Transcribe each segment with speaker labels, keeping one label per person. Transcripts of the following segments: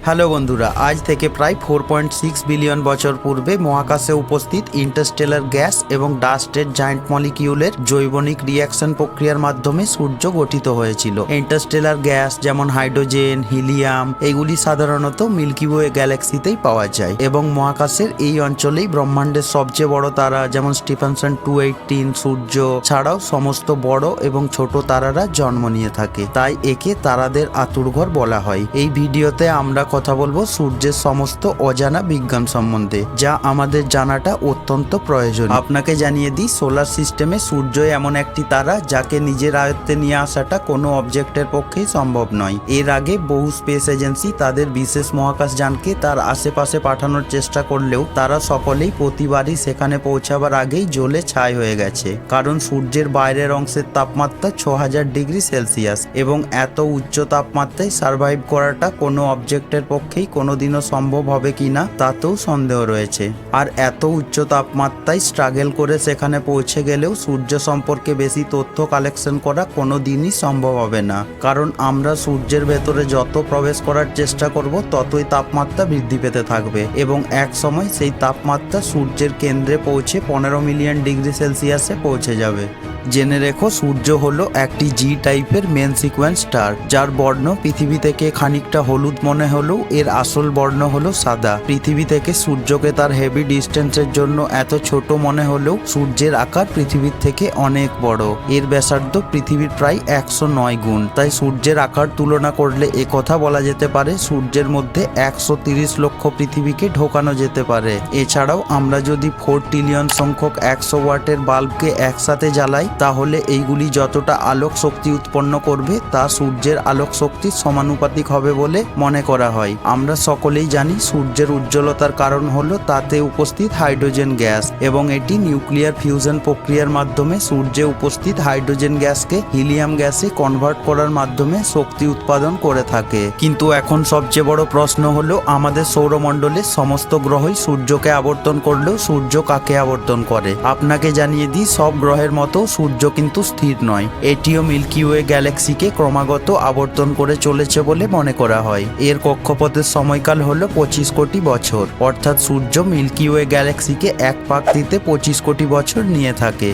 Speaker 1: Hello বন্ধুরা, আজ থেকে প্রায় 4.6 বিলিয়ন বছর পূর্বে মহাকাশে উপস্থিত ইন্টারস্টেলার গ্যাস এবং ডাস্টের জায়ান্ট মলিকিউলের জৈবনিক রিঅ্যাকশন প্রক্রিয়ার মাধ্যমে সূর্য গঠিত হয়েছিল। ইন্টারস্টেলার গ্যাস যেমন হাইড্রোজেন, হিলিয়াম এগুলি সাধারণত মিল্কি ওয়ে গ্যালাক্সিতেই পাওয়া যায় এবং মহাকাশের এই অঞ্চলেই ব্রহ্মাণ্ডের সবচেয়ে বড় তারা যেমন স্টিফেনসন 218 সূর্য ছাড়াও সমস্ত বড় এবং ছোট তারারা জন্ম নিয়ে থাকে, তাই একে তারাদের আঁতুড়ঘর বলা হয়। এই ভিডিওতে আমরা কথা বলবো সূর্যের সমস্ত অজানা বিজ্ঞান সম্বন্ধে, যা আমাদের জানাটা অত্যন্ত প্রয়োজন। আপনাকে জানিয়ে দিই, সোলার সিস্টেমে সূর্য এমন একটি তারা যাকে নিজের আয়ত্তে নিয়ে আসাটা কোনো অবজেক্টের পক্ষেই সম্ভব নয়। এর আগে বহু স্পেস এজেন্সি তাদের বিশেষ মহাকাশ যানকে তার আশেপাশে পাঠানোর চেষ্টা করলেও তারা সকলেই প্রতিবারই সেখানে পৌঁছাবার আগেই জ্বলে ছাই হয়ে গেছে, কারণ সূর্যের বাইরের অংশের তাপমাত্রা 6000 ডিগ্রি সেলসিয়াস এবং এত উচ্চ তাপমাত্রায় সার্ভাইভ করাটা কোনো অবজেক্টের পক্ষেই কোনোদিনও সম্ভব হবে কিনা তাতেও সন্দেহ রয়েছে। আর এত উচ্চ তাপমাত্রায় স্ট্রাগল করে সেখানে পৌঁছে গেলেও সূর্য সম্পর্কে বেশি তথ্য কালেকশন করা কোনো দিনই সম্ভব হবে না, কারণ আমরা সূর্যের ভেতরে যত প্রবেশ করার চেষ্টা করব ততই তাপমাত্রা বৃদ্ধি পেতে থাকবে এবং এক সময় সেই তাপমাত্রা সূর্যের কেন্দ্রে পৌঁছে 15 মিলিয়ন ডিগ্রি সেলসিয়াসে পৌঁছে যাবে। জেনে রেখো, সূর্য হলো একটি জি টাইপের মেন সিকোয়েন্স স্টার, যার বর্ণ পৃথিবী থেকে খানিকটা হলুদ মনে হলেও এর আসল বর্ণ হলো সাদা। পৃথিবী থেকে সূর্যকে তার হেভি ডিস্টেন্সের জন্য এত ছোট মনে হলেও সূর্যের আকার পৃথিবীর থেকে অনেক বড়। এর ব্যাসার্ধ পৃথিবীর প্রায় 109 গুণ। তাই সূর্যের আকার তুলনা করলে একথা বলা যেতে পারে সূর্যের মধ্যে 130 লক্ষ পৃথিবীকে ঢোকানো যেতে পারে। এছাড়াও আমরা যদি 4 ট্রিলিয়ন সংখ্যক 100 ওয়াটের বাল্বকে একসাথে জ্বালাই, তাহলে এইগুলি যতটা আলোক শক্তি উৎপন্ন করবে তা সূর্যের আলোক শক্তির সমানুপাতিক হবে বলে মনে করা হয়। আমরা সকলেই জানি সূর্যের উজ্জ্বলতার কারণ হলো তাতে উপস্থিত হাইড্রোজেন গ্যাস এবং এটি নিউক্লিয়ার ফিউশন প্রক্রিয়ার মাধ্যমে সূর্যে উপস্থিত হাইড্রোজেন গ্যাসকে হিলিয়াম গ্যাসে কনভার্ট করার মাধ্যমে শক্তি উৎপাদন করে থাকে। কিন্তু এখন সবচেয়ে বড় প্রশ্ন হলো, আমাদের সৌরমণ্ডলের সমস্ত গ্রহই সূর্যকে আবর্তন করলেও সূর্য কাকে আবর্তন করে? আপনাকে জানিয়ে দিই, সব গ্রহের মতো সূর্য কিন্তু স্থির নয়। এটিও মিল্কি ওয়ে গ্যালাক্সিকে ক্রমাগত আবর্তন করে চলেছে বলে মনে করা হয়। এর কক্ষপথের সময়কাল হলো 25 কোটি বছর, অর্থাৎ সূর্য মিল্কি ওয়ে গ্যালাক্সিকে এক পাক দিতে 25 কোটি বছর নিয়ে থাকে।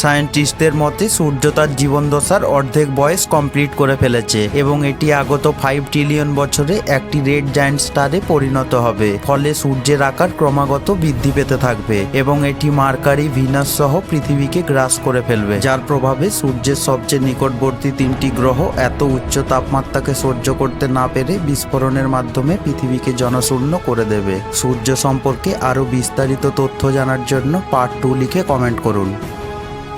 Speaker 1: সায়েন্টিস্টদের মতে সূর্য তার জীবনদশার অর্ধেক বয়স কমপ্লিট করে ফেলেছে এবং এটি আগত 5 ট্রিলিয়ন বছরে একটি রেড জায়ান্ট স্টারে পরিণত হবে। ফলে সূর্যের আকার ক্রমাগত বৃদ্ধি পেতে থাকবে এবং এটি মার্কারি, ভিনাস সহ পৃথিবীকে গ্রাস করে ফেলবে, যার প্রভাবে সূর্যের সবচেয়ে নিকটবর্তী 3টি গ্রহ এত উচ্চ তাপমাত্রাকে সহ্য করতে না পেরে বিস্ফোরণের মাধ্যমে পৃথিবীকে জনশূন্য করে দেবে। সূর্য সম্পর্কে আরও বিস্তারিত তথ্য জানার জন্য পার্ট 2 লিখে কমেন্ট করুন।